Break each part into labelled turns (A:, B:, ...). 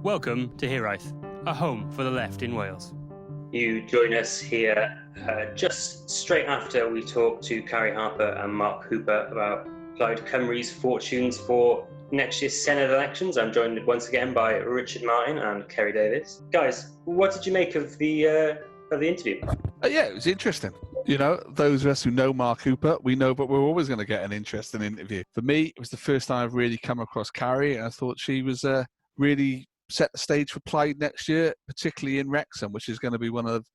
A: Welcome to Hiraeth, a home for the left in Wales.
B: You join us here just straight after we talk to Carrie Harper and Mark Hooper about Plaid Cymru's fortunes for next year's Senedd elections. I'm joined once again by Richard Martin and Kerry Davis. Guys, what did you make of the interview?
C: Yeah, it was interesting. You know, those of us who know Mark Hooper, we know, but we're always going to get an interesting interview. For me, it was the first time I've really come across Carrie, and I thought she was really set the stage for Plaid next year, particularly in Wrecsam, which is going to be one of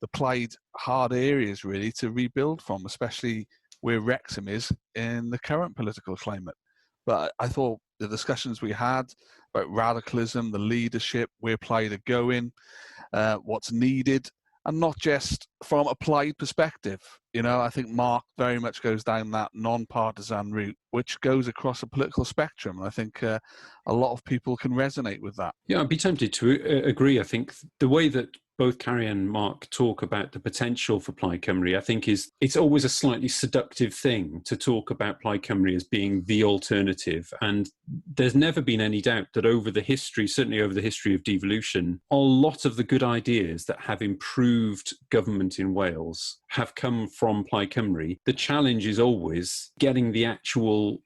C: the Plaid hard areas really to rebuild from, especially where Wrecsam is in the current political climate. But I thought the discussions we had about radicalism, the leadership, where Plaid are going, what's needed, and not just from a Plaid perspective. You know, I think Mark very much goes down that non-partisan route, which goes across a political spectrum. And I think a lot of people can resonate with that.
D: Yeah, I'd be tempted to agree. I think the way that both Carrie and Mark talk about the potential for Plaid Cymru, I think it's always a slightly seductive thing to talk about Plaid Cymru as being the alternative. And there's never been any doubt that over the history, certainly over the history of devolution, a lot of the good ideas that have improved government in Wales have come from Plaid Cymru. The challenge is always getting the actual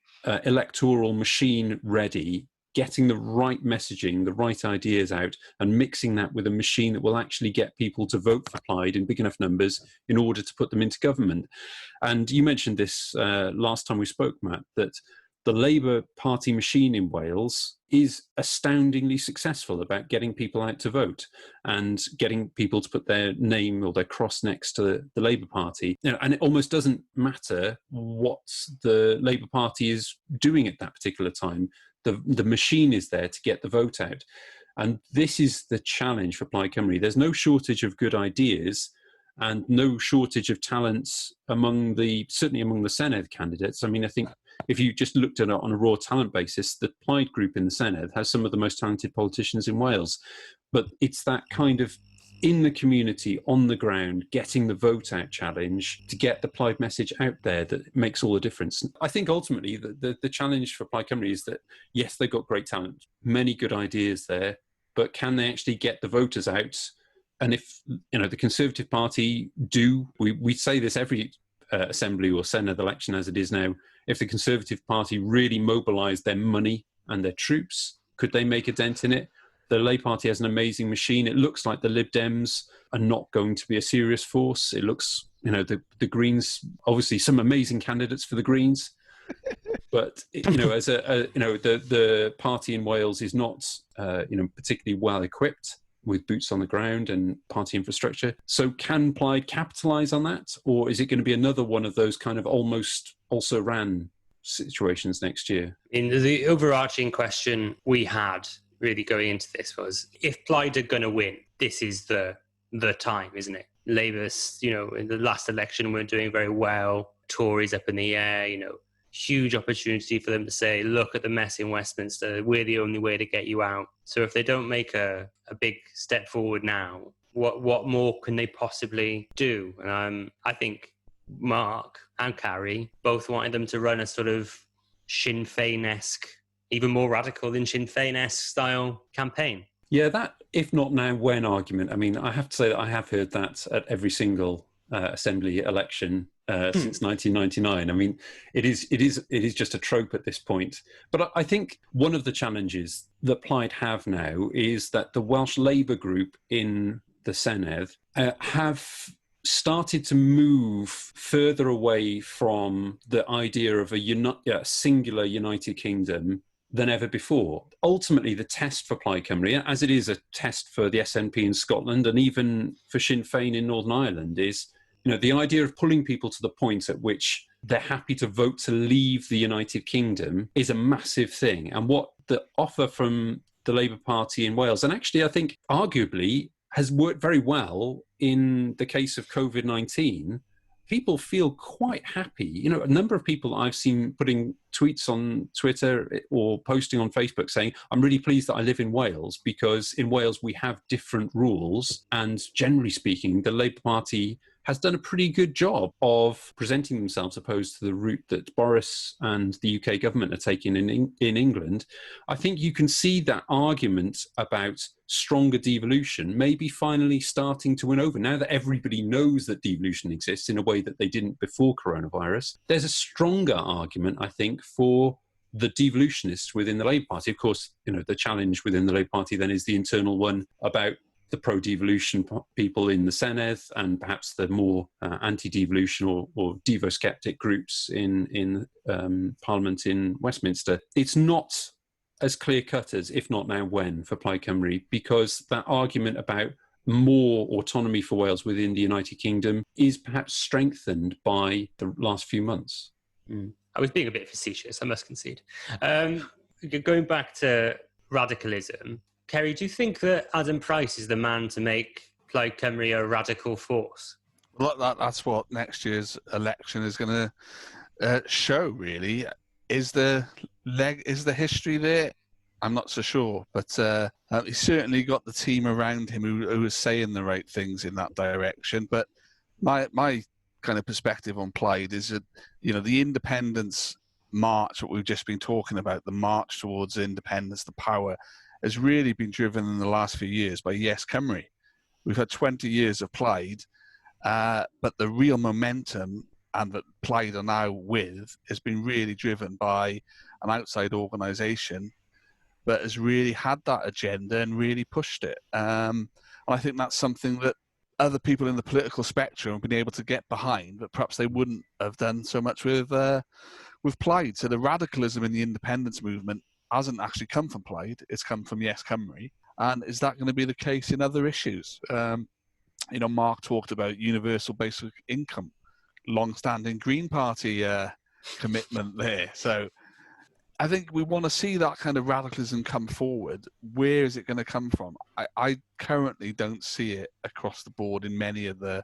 D: electoral machine ready, getting the right messaging, the right ideas out, and mixing that with a machine that will actually get people to vote for Plaid in big enough numbers in order to put them into government. And you mentioned this last time we spoke, Matt, that the Labour Party machine in Wales is astoundingly successful about getting people out to vote and getting people to put their name or their cross next to the Labour Party. You know, and it almost doesn't matter what the Labour Party is doing at that particular time. The machine is there to get the vote out. And this is the challenge for Plaid Cymru. There's no shortage of good ideas and no shortage of talents certainly among the Senedd candidates. I mean, I think if you just looked at it on a raw talent basis, the Plaid group in the Senedd has some of the most talented politicians in Wales. But it's that kind of in the community, on the ground, getting the vote out challenge to get the Plaid message out there that makes all the difference. I think ultimately the challenge for Plaid Cymru is that, yes, they've got great talent, many good ideas there, but can they actually get the voters out? And if, you know, the Conservative Party we say this every Assembly or Senedd election as it is now, if the Conservative Party really mobilised their money and their troops, could they make a dent in it? The Labour Party has an amazing machine. It looks like the Lib Dems are not going to be a serious force. It looks, you know, the Greens, obviously some amazing candidates for the Greens, but you know, as the party in Wales is not, particularly well equipped with boots on the ground and party infrastructure. So can Plaid capitalise on that, or is it going to be another one of those kind of almost also ran situations next year?
B: In the overarching question we had really going into this was, if Plaid are going to win, this is the time, isn't it? Labour, you know, in the last election weren't doing very well. Tories up in the air, you know, huge opportunity for them to say, look at the mess in Westminster, we're the only way to get you out. So if they don't make a big step forward now, what more can they possibly do? And I think Mark and Carrie both wanted them to run a sort of Sinn Féin-esque, even more radical than Sinn Féin-esque style campaign.
D: Yeah, that if not now, when argument. I mean, I have to say that I have heard that at every single Assembly election since 1999. I mean, it is just a trope at this point. But I think one of the challenges that Plaid have now is that the Welsh Labour group in the Senedd have started to move further away from the idea of a singular United Kingdom than ever before. Ultimately, the test for Plaid Cymru, as it is a test for the SNP in Scotland and even for Sinn Féin in Northern Ireland, is, you know, the idea of pulling people to the point at which they're happy to vote to leave the United Kingdom is a massive thing. And what the offer from the Labour Party in Wales, and actually I think arguably has worked very well in the case of COVID-19, people feel quite happy. You know, a number of people I've seen putting tweets on Twitter or posting on Facebook saying, I'm really pleased that I live in Wales because in Wales we have different rules. And generally speaking, the Labour Party has done a pretty good job of presenting themselves opposed to the route that Boris and the UK government are taking in England. I think you can see that argument about stronger devolution maybe finally starting to win over. Now that everybody knows that devolution exists in a way that they didn't before coronavirus, there's a stronger argument, I think, for the devolutionists within the Labour Party. Of course, the challenge within the Labour Party then is the internal one about the pro-devolution people in the Senedd and perhaps the more anti-devolution or devo-skeptic groups in Parliament in Westminster. It's not as clear-cut as if not now when for Plaid Cymru, because that argument about more autonomy for Wales within the United Kingdom is perhaps strengthened by the last few months.
B: I was being a bit facetious, I must concede. Going back to radicalism, Kerry, do you think that Adam Price is the man to make Plaid Cymru a radical force?
C: Well, that's what next year's election is going to show, really. Is the history there? I'm not so sure, but he's certainly got the team around him who is saying the right things in that direction. But my kind of perspective on Plaid is that, the independence march, what we've just been talking about, the march towards independence, the power, has really been driven in the last few years by Yes Cymru. We've had 20 years of Plaid, but the real momentum and that Plaid are now with has been really driven by an outside organisation that has really had that agenda and really pushed it. And I think that's something that other people in the political spectrum have been able to get behind, but perhaps they wouldn't have done so much with Plaid. So the radicalism in the independence movement hasn't actually come from Plaid, it's come from Yes Cymru. And is that going to be the case in other issues? Mark talked about universal basic income, long-standing Green Party commitment there. So I think we want to see that kind of radicalism come forward. Where is it going to come from? I currently don't see it across the board in many of the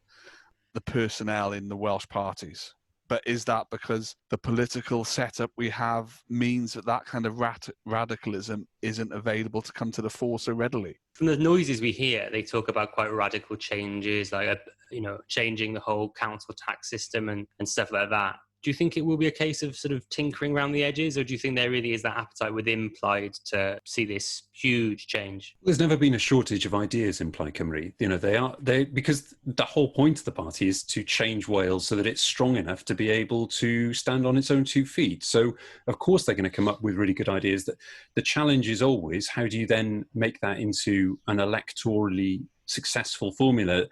C: personnel in the Welsh parties. But is that because the political setup we have means that kind of radicalism isn't available to come to the fore so readily?
B: From the noises we hear, they talk about quite radical changes, like changing the whole council tax system and stuff like that. Do you think it will be a case of sort of tinkering around the edges, or do you think there really is that appetite within Plaid to see this huge change?
D: There's never been a shortage of ideas in Plaid Cymru. Because the whole point of the party is to change Wales so that it's strong enough to be able to stand on its own 2 feet. So, of course, they're going to come up with really good ideas. That the challenge is always, how do you then make that into an electorally successful formula?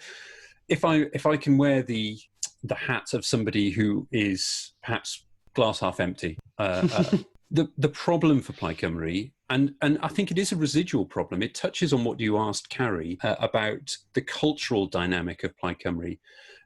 D: If I can wear the hat of somebody who is perhaps glass half empty. The problem for Plaid Cymru, and I think it is a residual problem, it touches on what you asked Carrie about the cultural dynamic of Plaid Cymru.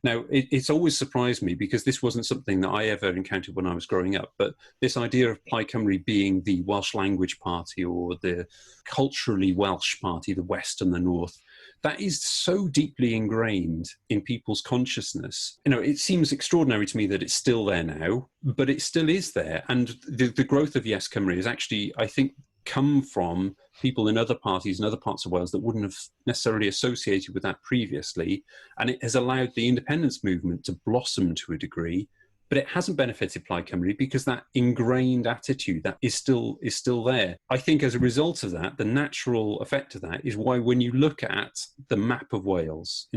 D: Now, it's always surprised me because this wasn't something that I ever encountered when I was growing up, but this idea of Plaid Cymru being the Welsh language party or the culturally Welsh party, the West and the North, that is so deeply ingrained in people's consciousness. It seems extraordinary to me that it's still there now, but it still is there. And the growth of Yes Cymru is actually, I think, come from people in other parties in other parts of Wales that wouldn't have necessarily associated with that previously. And it has allowed the independence movement to blossom to a degree, but it hasn't benefited Plaid Cymru because that ingrained attitude that is still there. I think as a result of that, the natural effect of that is why when you look at the map of Wales,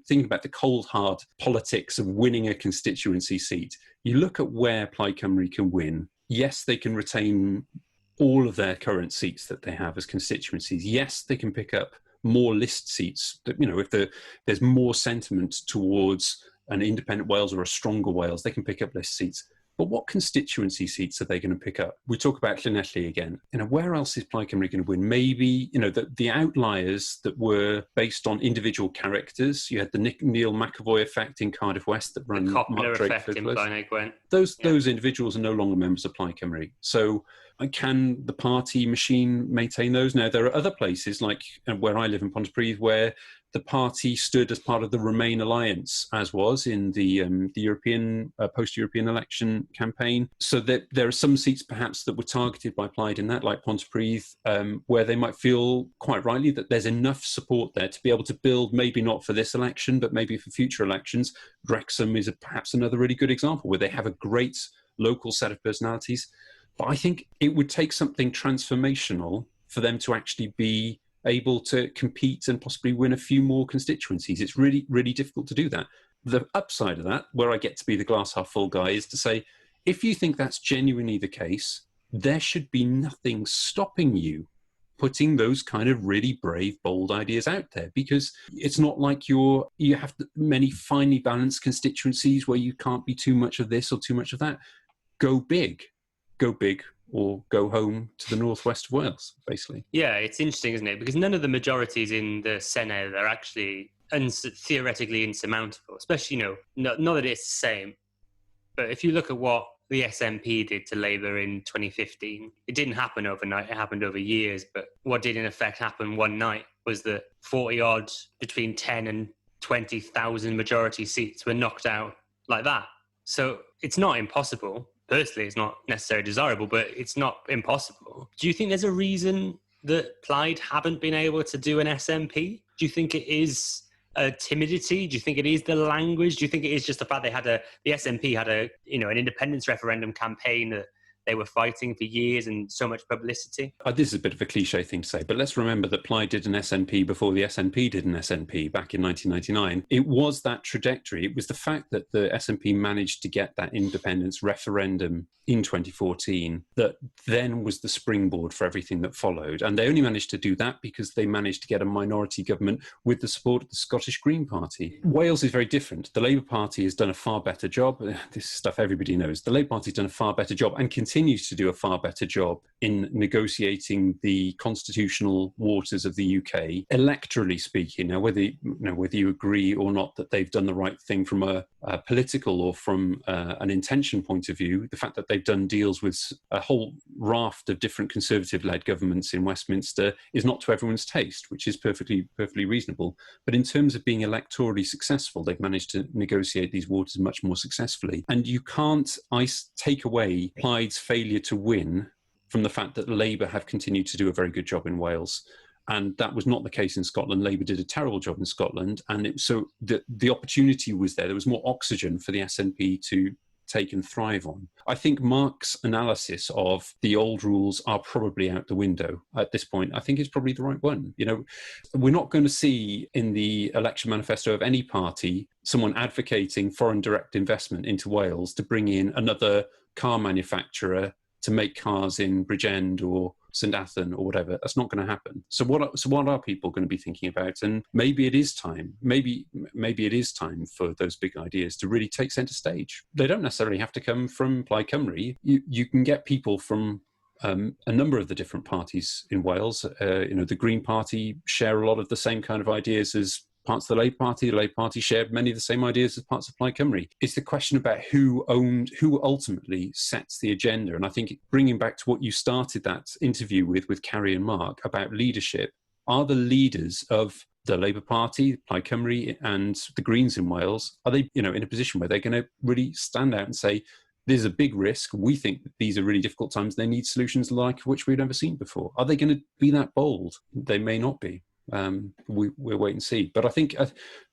D: think about the cold hard politics of winning a constituency seat, you look at where Plaid Cymru can win. Yes, they can retain all of their current seats that they have as constituencies. Yes, they can pick up more list seats. If there's more sentiment towards an independent Wales or a stronger Wales, they can pick up list seats. But what constituency seats are they going to pick up? We talk about Llanelli again. Where else is Plaid Cymru going to win? Maybe, the outliers that were based on individual characters. You had the Neil McAvoy effect in Cardiff West that run
B: the Coppola
D: Mark Drake
B: effect in Blaenau Gwent.
D: Those individuals are no longer members of Plaid Cymru. So can the party machine maintain those? Now, there are other places, like where I live in Pontypridd, where the party stood as part of the Remain alliance, as was in the European post-European election campaign. So that there are some seats perhaps that were targeted by Plaid in that, like Pontypridd, where they might feel quite rightly that there's enough support there to be able to build, maybe not for this election, but maybe for future elections. Wrecsam is perhaps another really good example where they have a great local set of personalities. But I think it would take something transformational for them to actually be able to compete and possibly win a few more constituencies. It's really, really difficult to do that. The upside of that, where I get to be the glass half full guy, is to say, if you think that's genuinely the case, there should be nothing stopping you putting those kind of really brave, bold ideas out there, because it's not like you have many finely balanced constituencies where you can't be too much of this or too much of that. Go big or go home to the northwest of Wales, basically.
B: Yeah, it's interesting, isn't it? Because none of the majorities in the Senedd are actually theoretically insurmountable, especially, not that it's the same, but if you look at what the SNP did to Labour in 2015, it didn't happen overnight, it happened over years, but what did in effect happen one night was that 40-odd, between 10 and 20,000 majority seats were knocked out like that. So it's not impossible. Personally, it's not necessarily desirable, but it's not impossible. Do you think there's a reason that Plaid haven't been able to do an SNP? Do you think it is a timidity? Do you think it is the language? Do you think it is just the fact the SNP had an independence referendum campaign that they were fighting for years and so much publicity?
D: This is a bit of a cliche thing to say, but let's remember that Plaid did an SNP before the SNP did an SNP back in 1999. It was that trajectory. It was the fact that the SNP managed to get that independence referendum in 2014 that then was the springboard for everything that followed. And they only managed to do that because they managed to get a minority government with the support of the Scottish Green Party. Wales is very different. The Labour Party has done a far better job. This is stuff everybody knows. The Labour Party has done a far better job and continues to do a far better job in negotiating the constitutional waters of the UK, electorally speaking. Now, whether you agree or not that they've done the right thing from a political or from an intention point of view, the fact that they've done deals with a whole raft of different Conservative-led governments in Westminster is not to everyone's taste, which is perfectly reasonable. But in terms of being electorally successful, they've managed to negotiate these waters much more successfully. And you can't take away Plaid's failure to win from the fact that Labour have continued to do a very good job in Wales. And that was not the case in Scotland. Labour did a terrible job in Scotland. And so the opportunity was there. There was more oxygen for the SNP to take and thrive on. I think Mark's analysis of the old rules are probably out the window at this point. I think it's probably the right one. We're not going to see in the election manifesto of any party someone advocating foreign direct investment into Wales to bring in another car manufacturer to make cars in Bridgend or St Athan or whatever. That's not going to happen. So what are people going to be thinking about? And maybe it is time. Maybe it is time for those big ideas to really take centre stage. They don't necessarily have to come from Plaid Cymru. You can get people from a number of the different parties in Wales. The Green Party share a lot of the same kind of ideas as parts of the Labour Party. The Labour Party shared many of the same ideas as parts of Plaid Cymru. It's the question about who ultimately sets the agenda. And I think bringing back to what you started that interview with Carrie and Mark about leadership, are the leaders of the Labour Party, Plaid Cymru and the Greens in Wales, are they in a position where they're going to really stand out and say, there's a big risk. We think that these are really difficult times. They need solutions like which we've never seen before. Are they going to be that bold? They may not be. We'll wait and see. But I think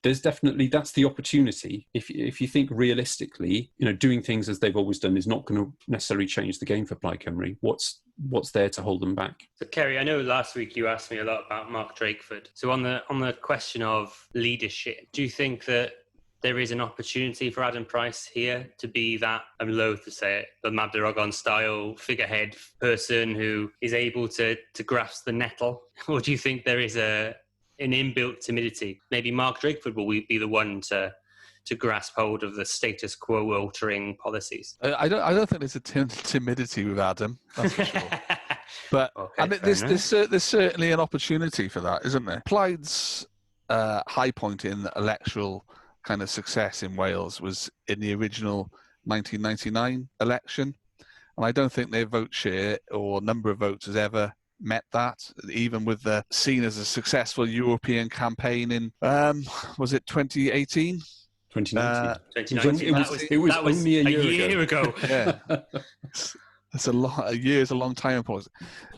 D: there's definitely, that's the opportunity. If you think realistically, doing things as they've always done is not going to necessarily change the game for Plaid Cymru. What's there to hold them back?
B: So Kerry, I know last week you asked me a lot about Mark Drakeford. So on the question of leadership, do you think that there is an opportunity for Adam Price here to be that, I'm loath to say it, the Mab Darogan style figurehead person who is able to grasp the nettle? Or do you think there is an inbuilt timidity? Maybe Mark Drakeford will be the one to grasp hold of the status quo altering policies?
C: I don't think there's a timidity with Adam, that's for sure. But
B: okay,
C: there's certainly an opportunity for that, isn't there? Plaid's high point in electoral kind of success in Wales was in the original 1999 election. And I don't think their vote share or number of votes has ever met that, even with the seen as a successful European campaign in, was it 2018?
D: 2019.
B: 2019.
D: It was
B: that was
D: only a year
B: ago.
C: Yeah. It's a year is a long time.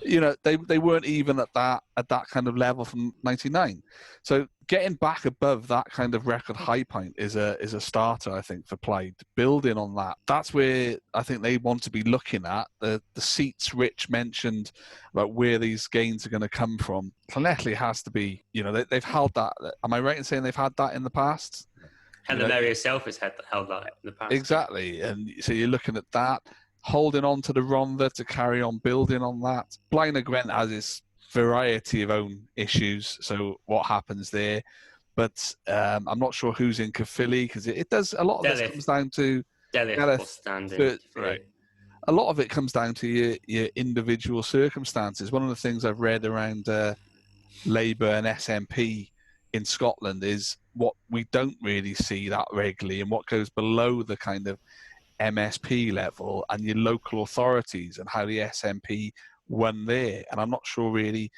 C: You know, they weren't even at that kind of level from 99. So getting back above that kind of record high point is a starter, I think, for Plaid. Building on that, that's where I think they want to be looking at the seats. Rich mentioned about where these gains are going to come from. Llanelli has to be, you know, they've held that. Am I right in saying they've had that in the past?
B: Helen Mary herself has held that in the past.
C: Exactly, and so you're looking at that. Holding on to the Rhondda to carry on building on that. Blaenau Gwent has its variety of own issues, so what happens there? But I'm not sure who's in Caerphilly, because it does, a lot of this comes down to
B: Delyth standing.
C: Right. A lot of it comes down to your individual circumstances. One of the things I've read around Labour and SNP in Scotland is what we don't really see that regularly, and what goes below the kind of MSP level and your local authorities, and how the SNP won there. And I'm not sure really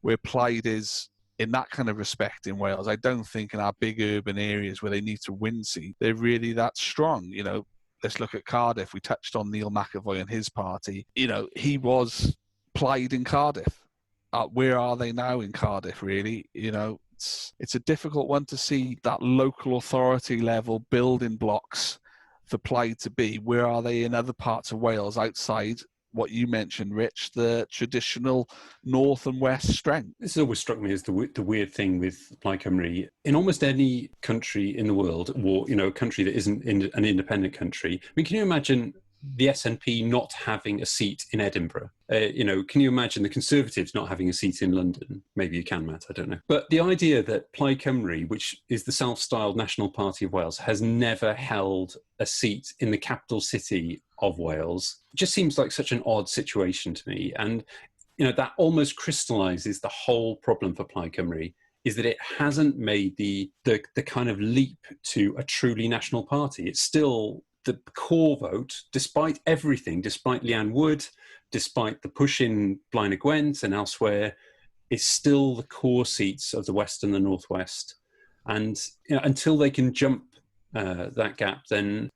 C: where Plaid is in that kind of respect in Wales. I don't think in our big urban areas where they need to win seats, they're really that strong. You know, let's look at Cardiff. We touched on Neil McAvoy and his party. You know, he was Plaid in Cardiff. Where are they now in Cardiff, really? You know, it's a difficult one to see that local authority level building blocks for Plaid to be. Where are they in other parts of Wales outside what you mentioned, Rich, the traditional north and west strength?
D: This has always struck me as the weird thing with Plaid Cymru. In almost any country in the world, or, you know, a country that isn't an independent country, I mean, can you imagine the SNP not having a seat in Edinburgh? You know, can you imagine the Conservatives not having a seat in London? Maybe you can, Matt, I don't know. But the idea that Plaid Cymru, which is the self-styled National Party of Wales, has never held a seat in the capital city of Wales just seems like such an odd situation to me. And, you know, that almost crystallises the whole problem for Plaid Cymru, is that it hasn't made the kind of leap to a truly national party. It's still the core vote, despite everything, despite Leanne Wood, despite the push in Blaenau Gwent and elsewhere, is still the core seats of the West and the Northwest. And, you know, until they can jump that gap, then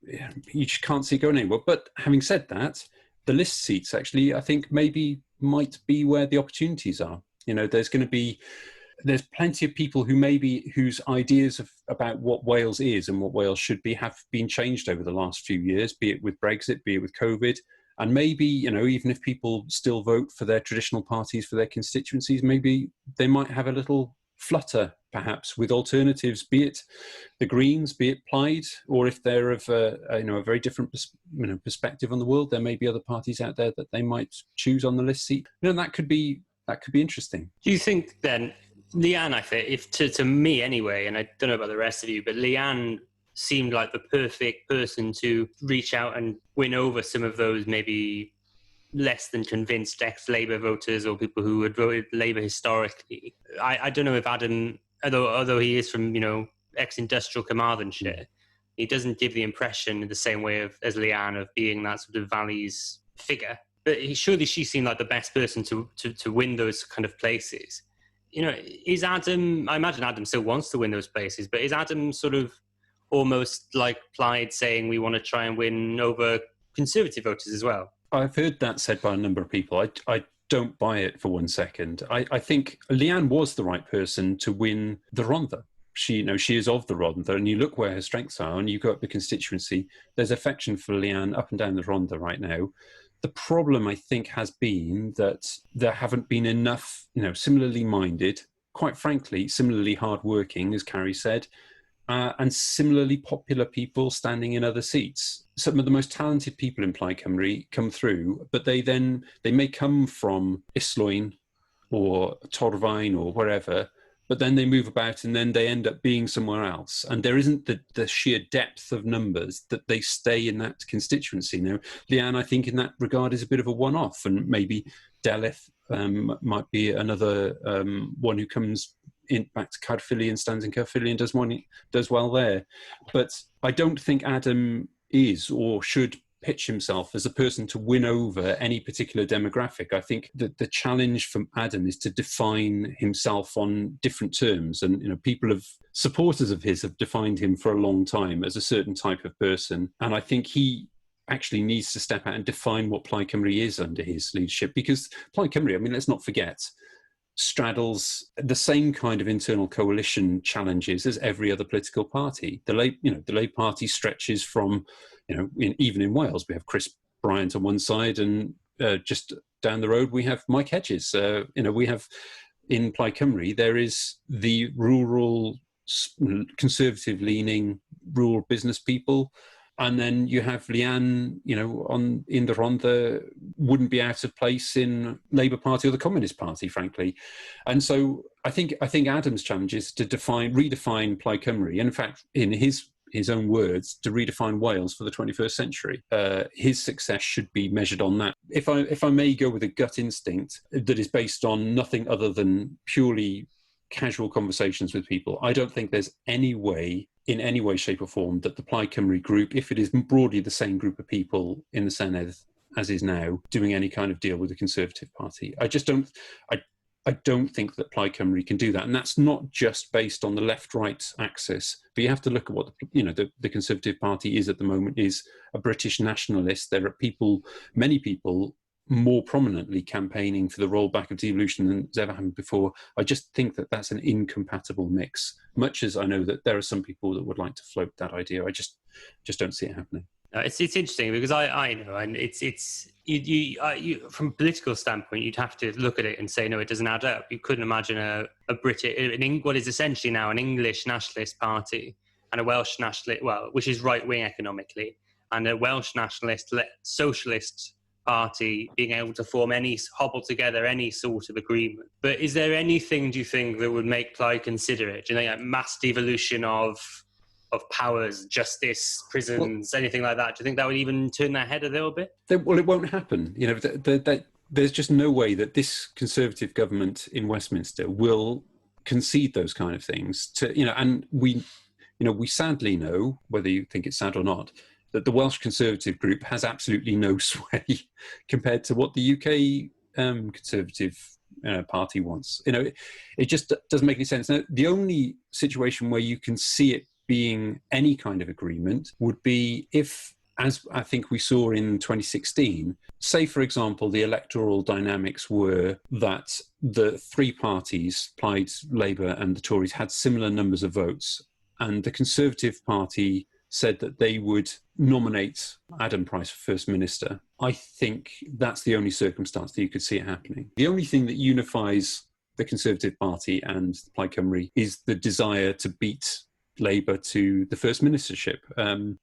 D: you just can't see it going anywhere. But having said that, the list seats actually, I think, maybe might be where the opportunities are. You know, there's plenty of people whose ideas about what Wales is and what Wales should be have been changed over the last few years, be it with Brexit, be it with COVID. And maybe, you know, even if people still vote for their traditional parties for their constituencies, maybe they might have a little flutter, perhaps, with alternatives, be it the Greens, be it Plaid, or if they're of a very different perspective on the world, there may be other parties out there that they might choose on the list seat. You know, that could be interesting.
B: Do you think then, Leanne, I think, if to me anyway, and I don't know about the rest of you, but Leanne seemed like the perfect person to reach out and win over some of those maybe less than convinced ex-Labour voters or people who had voted Labour historically. I don't know if Adam, although he is from, you know, ex-industrial Carmarthenshire, he doesn't give the impression in the same way as Leanne of being that sort of Valleys figure. But surely she seemed like the best person to win those kind of places. You know, is Adam, I imagine Adam still wants to win those places, but is Adam sort of almost like Plaid saying we want to try and win over Conservative voters as well?
D: I've heard that said by a number of people. I don't buy it for 1 second. I think Leanne was the right person to win the Rhondda. She is of the Rhondda, and you look where her strengths are, and you go up the constituency, there's affection for Leanne up and down the Rhondda right now. The problem, I think, has been that there haven't been enough, you know, similarly minded, quite frankly, similarly hardworking, as Carrie said, and similarly popular people standing in other seats. Some of the most talented people in Plaid Cymru come through, but they may come from Islwyn or Torfaen or wherever, but then they move about and then they end up being somewhere else. And there isn't the sheer depth of numbers that they stay in that constituency. Now, Leanne, I think in that regard, is a bit of a one-off, and maybe Delyth might be another one who comes back to Caerphilly and stands in Caerphilly and does well there. But I don't think Adam is or should pitch himself as a person to win over any particular demographic. I think that the challenge for Adam is to define himself on different terms. And, supporters of his have defined him for a long time as a certain type of person. And I think he actually needs to step out and define what Plaid Cymru is under his leadership, because Plaid Cymru, let's not forget, straddles the same kind of internal coalition challenges as every other political party. The Labour Party stretches from, even in Wales, we have Chris Bryant on one side, and just down the road we have Mike Hedges. We have in Plaid Cymru there is the rural, conservative-leaning rural business people. And then you have Leanne, in the Rhondda, wouldn't be out of place in Labour Party or the Communist Party, frankly. And so I think Adam's challenge is to redefine Plaid Cymru. And in fact, in his own words, to redefine Wales for the 21st century. His success should be measured on that. If I may go with a gut instinct that is based on nothing other than purely casual conversations with people, I don't think there's any way, in any way, shape or form, that the Plaid Cymru group, if it is broadly the same group of people in the Senedd as is now, doing any kind of deal with the Conservative Party. I don't think that Plaid Cymru can do that. And that's not just based on the left-right axis, but you have to look at what the Conservative Party is at the moment, is a British nationalist. There are many people more prominently campaigning for the rollback of devolution than has ever happened before. I just think that that's an incompatible mix, much as I know that there are some people that would like to float that idea. I just don't see it happening.
B: It's interesting because I know, and it's you from a political standpoint, you'd have to look at it and say, no, it doesn't add up. You couldn't imagine a British, what is essentially now an English nationalist party and a Welsh nationalist, which is right-wing economically, and a Welsh nationalist socialist party being able to hobble together any sort of agreement. But is there anything, do you think, that would make Plaid consider it? Do you think like mass devolution of powers, justice, prisons, anything like that? Do you think that would even turn their head a little bit?
D: Well, it won't happen. There's just no way that this Conservative government in Westminster will concede those kind of things. And we sadly know, whether you think it's sad or not, that the Welsh Conservative group has absolutely no sway compared to what the UK Conservative Party wants. It just doesn't make any sense. Now, the only situation where you can see it being any kind of agreement would be if, as I think we saw in 2016, say, for example, the electoral dynamics were that the three parties, Plaid, Labour and the Tories, had similar numbers of votes, and the Conservative Party said that they would nominate Adam Price for First Minister. I think that's the only circumstance that you could see it happening. The only thing that unifies the Conservative Party and Plaid Cymru is the desire to beat Labour to the First Ministership.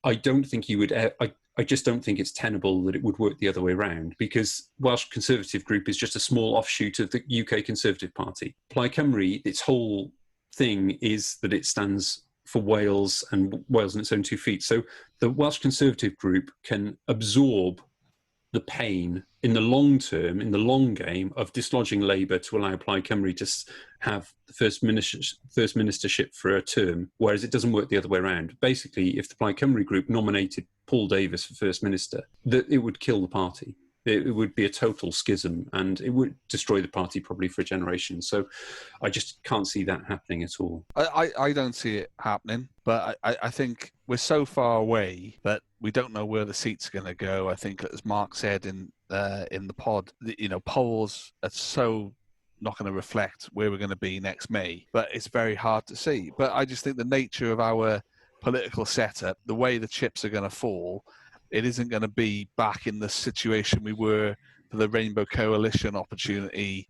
D: I don't think you would... I just don't think it's tenable that it would work the other way around, because Welsh Conservative Group is just a small offshoot of the UK Conservative Party. Plaid Cymru, its whole thing is that it stands for Wales and Wales on its own 2 feet. So the Welsh Conservative group can absorb the pain in the long term, in the long game, of dislodging Labour to allow Plaid Cymru to have the first ministership for a term, whereas it doesn't work the other way around. Basically, if the Plaid Cymru group nominated Paul Davies for First Minister, it would kill the party. It would be a total schism, and it would destroy the party probably for a generation. So I just can't see that happening at all.
C: I don't see it happening, but I think we're so far away that we don't know where the seats are going to go. I think, as Mark said in the pod, polls are so not going to reflect where we're going to be next May, but it's very hard to see. But I just think the nature of our political setup, the way the chips are going to fall, it isn't going to be back in the situation we were for the Rainbow Coalition opportunity.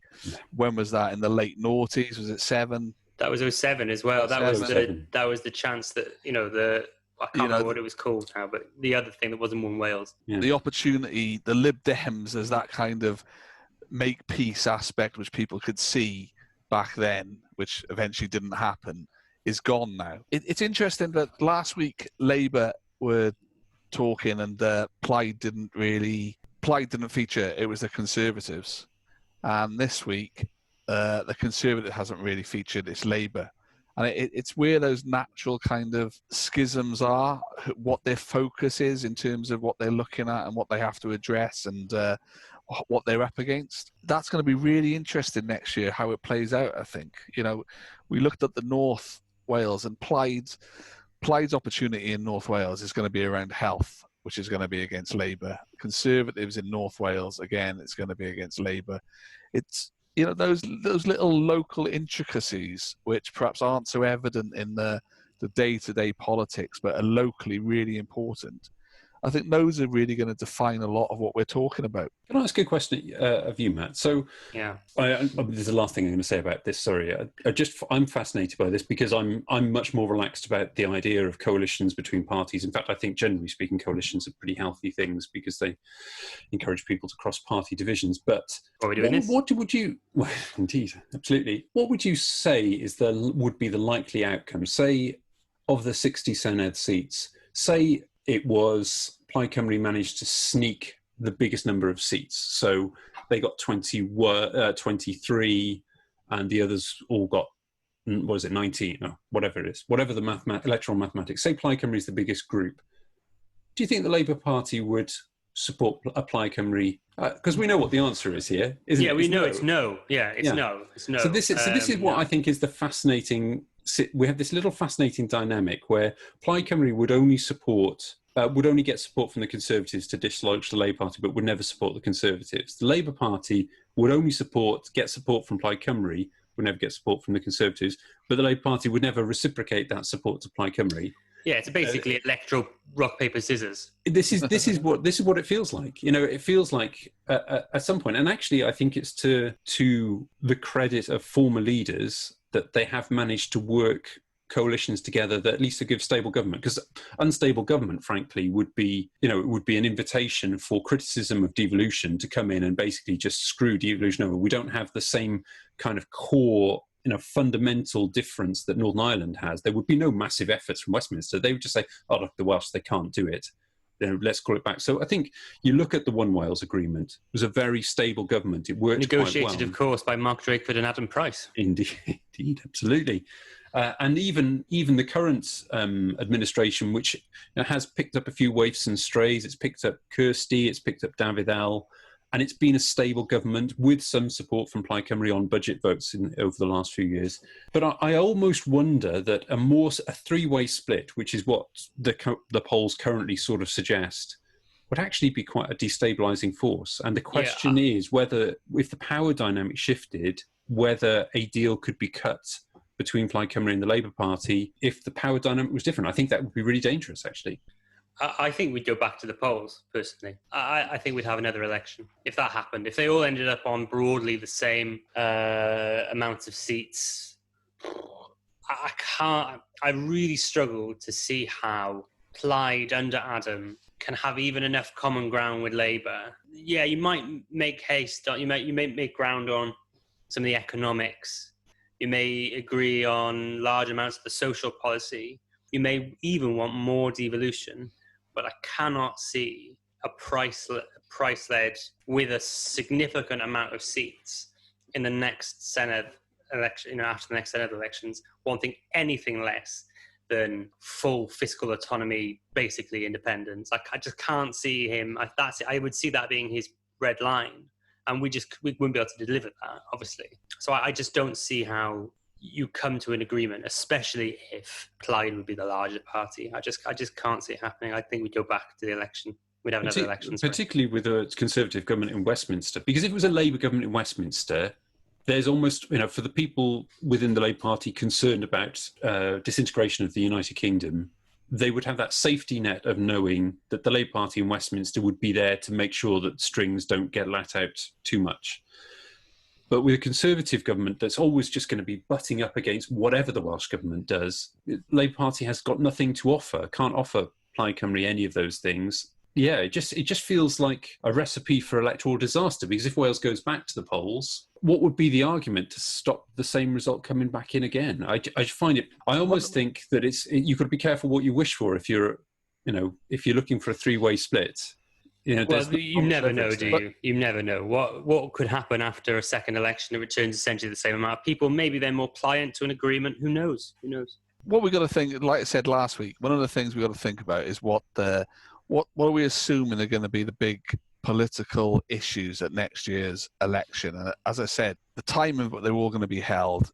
C: When was that? In the late noughties? Was it 7?
B: That was 07 as well. That was the chance that I can't remember what it was called now, but the other thing that wasn't won Wales.
C: Yeah. The opportunity, the Lib Dems as that kind of make peace aspect, which people could see back then, which eventually didn't happen, is gone now. It's interesting that last week Labour were talking and Plaid didn't feature. It was the Conservatives, and this week the Conservative hasn't really featured. It's Labour, And it's where those natural kind of schisms are, what their focus is in terms of what they're looking at and what they have to address and what they're up against. That's going to be really interesting next year, how it plays out, I think. You know, we looked at the North Wales and Plaid's opportunity in North Wales is going to be around health, which is going to be against Labour. Conservatives in North Wales, again, it's going to be against Labour. It's, you know, those little local intricacies, which perhaps aren't so evident in the day-to-day politics, but are locally really important. I think those are really going to define a lot of what we're talking about.
D: Can I ask a question of you, Matt? So,
B: yeah,
D: this is the last thing I'm going to say about this. Sorry, I'm fascinated by this because I'm much more relaxed about the idea of coalitions between parties. In fact, I think generally speaking, coalitions are pretty healthy things because they encourage people to cross party divisions. But what would you? Well, indeed, absolutely. What would you say would be the likely outcome? Say, of the 60 Senedd seats, say it was Plaid Cymru managed to sneak the biggest number of seats. So they got 23 and the others all got, 19 or whatever it is, whatever the electoral mathematics. Say Plaid Cymru is the biggest group. Do you think the Labour Party would support Plaid Cymru? Because we know what the answer is here, isn't it?
B: Yeah, we know it's no. Yeah, it's no. It's no.
D: So this is what I think is the fascinating. We have this little fascinating dynamic where Plaid Cymru would only get support from the Conservatives to dislodge the Labour Party, but would never support the Conservatives. The Labour Party would only get support from Plaid Cymru, would never get support from the Conservatives, but the Labour Party would never reciprocate that support to Plaid Cymru.
B: Yeah, it's basically electoral rock paper scissors.
D: This is what it feels like. You know, it feels like at some point, and actually, I think it's to the credit of former leaders that they have managed to work coalitions together that at least give stable government. Because unstable government, frankly, would be an invitation for criticism of devolution to come in and basically just screw devolution over. We don't have the same kind of core, fundamental difference that Northern Ireland has. There would be no massive efforts from Westminster. They would just say, "Oh, look, the Welsh, they can't do it. Let's call it back." So I think you look at the One Wales Agreement. It was a very stable government. It worked
B: negotiated,
D: quite well.
B: Of course, by Mark Drakeford and Adam Price.
D: Indeed, absolutely. And even the current administration, which has picked up a few waifs and strays. It's picked up Kirsty. It's picked up David L. And it's been a stable government with some support from Plaid Cymru on budget votes over the last few years. But I almost wonder that a three-way split, which is what the polls currently sort of suggest, would actually be quite a destabilising force. And the question is whether, if the power dynamic shifted, whether a deal could be cut between Plaid Cymru and the Labour Party if the power dynamic was different. I think that would be really dangerous, actually.
B: I think we'd go back to the polls, personally. I think we'd have another election if that happened. If they all ended up on broadly the same amounts of seats, I really struggle to see how Plaid under Adam can have even enough common ground with Labour. Yeah, you might make haste. You may make ground on some of the economics. You may agree on large amounts of the social policy. You may even want more devolution. But I cannot see a price-led with a significant amount of seats in the next Senedd election, after the next Senedd elections, wanting anything less than full fiscal autonomy, basically independence. I just can't see him. I would see that being his red line, and we wouldn't be able to deliver that, obviously. So I just don't see how you come to an agreement, especially if Plaid would be the larger party. I just can't see it happening. I think we'd go back to the election. We'd have another election.
D: Particularly with a Conservative government in Westminster. Because if it was a Labour government in Westminster, there's almost, for the people within the Labour Party concerned about disintegration of the United Kingdom, they would have that safety net of knowing that the Labour Party in Westminster would be there to make sure that strings don't get let out too much. But with a Conservative government that's always just going to be butting up against whatever the Welsh government does, the Labour Party has got nothing to offer, can't offer Plaid Cymru any of those things. Yeah, it just feels like a recipe for electoral disaster, because if Wales goes back to the polls, what would be the argument to stop the same result coming back in again? I find it, I almost think that you've got to be careful what you wish for if you're looking for a three-way split.
B: Well, you never know, do you? You never know. What could happen after a second election? It returns essentially the same amount of people. Maybe they're more pliant to an agreement. Who knows? Who knows?
C: What we got to think, like I said last week, one of the things we got to think about is what are we assuming are going to be the big political issues at next year's election. And as I said, the timing they're all going to be held,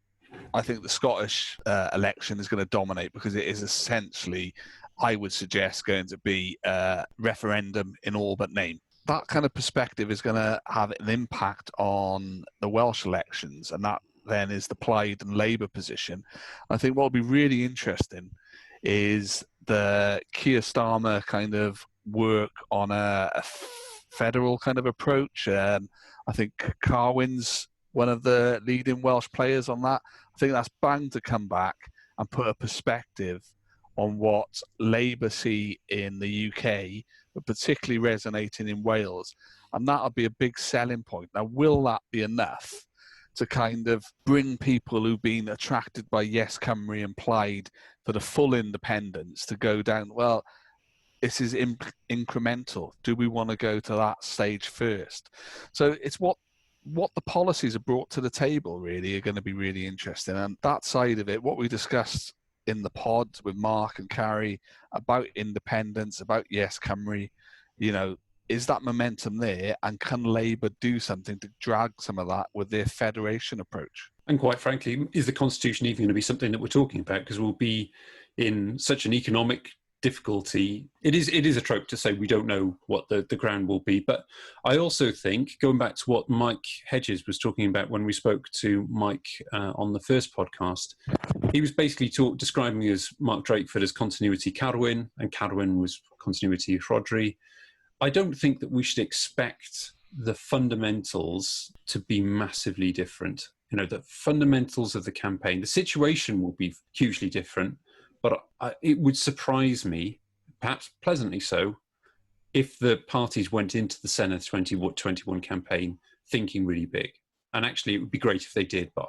C: I think the Scottish election is going to dominate because it is essentially, I would suggest, going to be a referendum in all but name. That kind of perspective is going to have an impact on the Welsh elections, and that then is the Plaid and Labour position. I think what will be really interesting is the Keir Starmer kind of work on a federal kind of approach. I think Carwyn's one of the leading Welsh players on that. I think that's bound to come back and put a perspective on what Labour see in the UK, but particularly resonating in Wales. And that'll be a big selling point. Now, will that be enough to kind of bring people who've been attracted by Yes Cymru and Plaid for the full independence to go down, well, this is incremental. Do we want to go to that stage first? So it's what the policies are brought to the table really are going to be really interesting. And that side of it, what we discussed in the pod with Mark and Carrie about independence, about Yes Cymru, is that momentum there, and can Labour do something to drag some of that with their federation approach?
D: And quite frankly, is the Constitution even going to be something that we're talking about? Because we'll be in such an economic difficulty. It is a trope to say we don't know what the ground will be. But I also think, going back to what Mike Hedges was talking about when we spoke to Mike on the first podcast, he was basically describing as Mark Drakeford as continuity Carwyn, and Carwyn was continuity Rhodri. I don't think that we should expect the fundamentals to be massively different. The fundamentals of the campaign, the situation will be hugely different, but it would surprise me, perhaps pleasantly so, if the parties went into the Senedd 2021 campaign thinking really big. And actually, it would be great if they did, but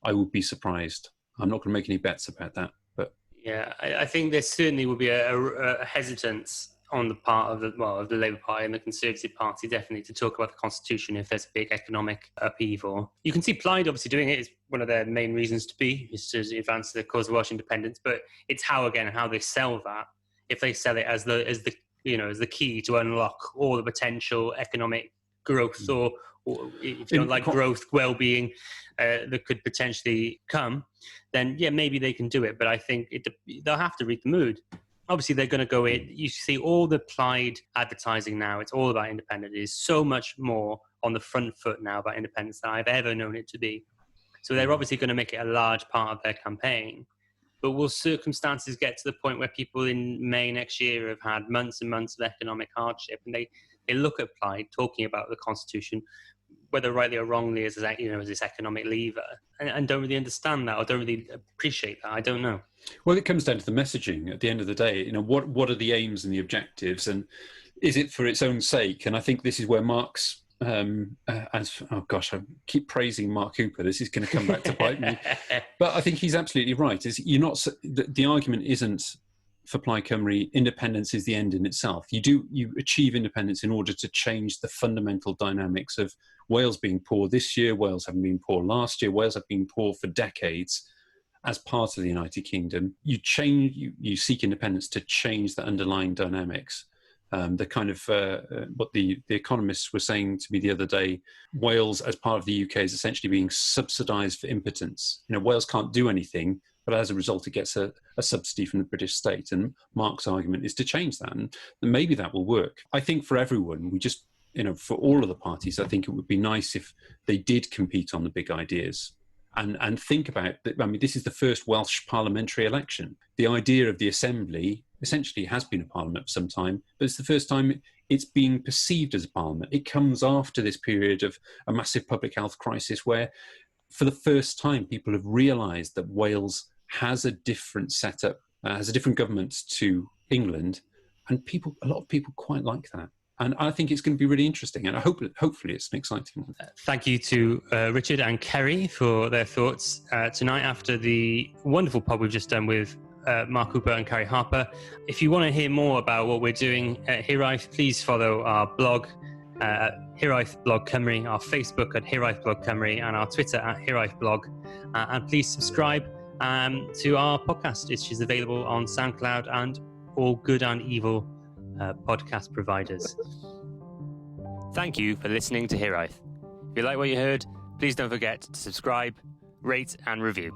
D: I would be surprised. I'm not going to make any bets about that. But
B: yeah, I think there certainly will be a hesitance on the part of the Labour Party and the Conservative Party, definitely, to talk about the Constitution if there's a big economic upheaval. You can see Plaid obviously doing it. Is one of their main reasons to be, is to advance the cause of Welsh independence. But it's how they sell that. If they sell it as the key to unlock all the potential economic growth, or if you don't like growth, well-being that could potentially come, then yeah, maybe they can do it. But I think they'll have to read the mood. Obviously, they're going to go in. You see all the Plaid advertising now. It's all about independence. It is so much more on the front foot now about independence than I've ever known it to be. So they're obviously going to make it a large part of their campaign. But will circumstances get to the point where people in May next year have had months and months of economic hardship, and they look at Plaid talking about the Constitution, whether rightly or wrongly, as this economic lever, and don't really understand that or don't really appreciate that? I don't know.
D: Well, it comes down to the messaging at the end of the day. What are the aims and the objectives, and is it for its own sake? And I think this is where Mark's, I keep praising Mark Hooper. This is going to come back to bite me, but I think he's absolutely right. The argument isn't for Plaid Cymru, independence is the end in itself. You achieve independence in order to change the fundamental dynamics of Wales being poor this year, Wales having been poor last year, Wales have been poor for decades as part of the United Kingdom. You seek independence to change the underlying dynamics. The kind of what the economists were saying to me the other day, Wales as part of the UK is essentially being subsidised for impotence. Wales can't do anything, but as a result, it gets a subsidy from the British state. And Mark's argument is to change that, and maybe that will work. I think for everyone, for all of the parties, I think it would be nice if they did compete on the big ideas and think about that. I mean, this is the first Welsh parliamentary election. The idea of the Assembly essentially has been a parliament for some time, but it's the first time it's being perceived as a parliament. It comes after this period of a massive public health crisis where, for the first time, people have realised that Wales has a different setup, has a different government to England, and a lot of people quite like that. And I think it's going to be really interesting, and hopefully it's an exciting one.
B: Thank you to Richard and Kerry for their thoughts tonight after the wonderful pod we've just done with Mark Cooper and Carrie Harper. If you want to hear more about what we're doing at Hiraeth, please follow our blog at HiraethBlogCymru, our Facebook at HiraethBlogCymru, and our Twitter at HiraethBlog. And please subscribe to our podcast, which is available on SoundCloud and all good and evil podcast providers.
A: Thank you for listening to Hiraeth. If you like what you heard, please don't forget to subscribe, rate and review.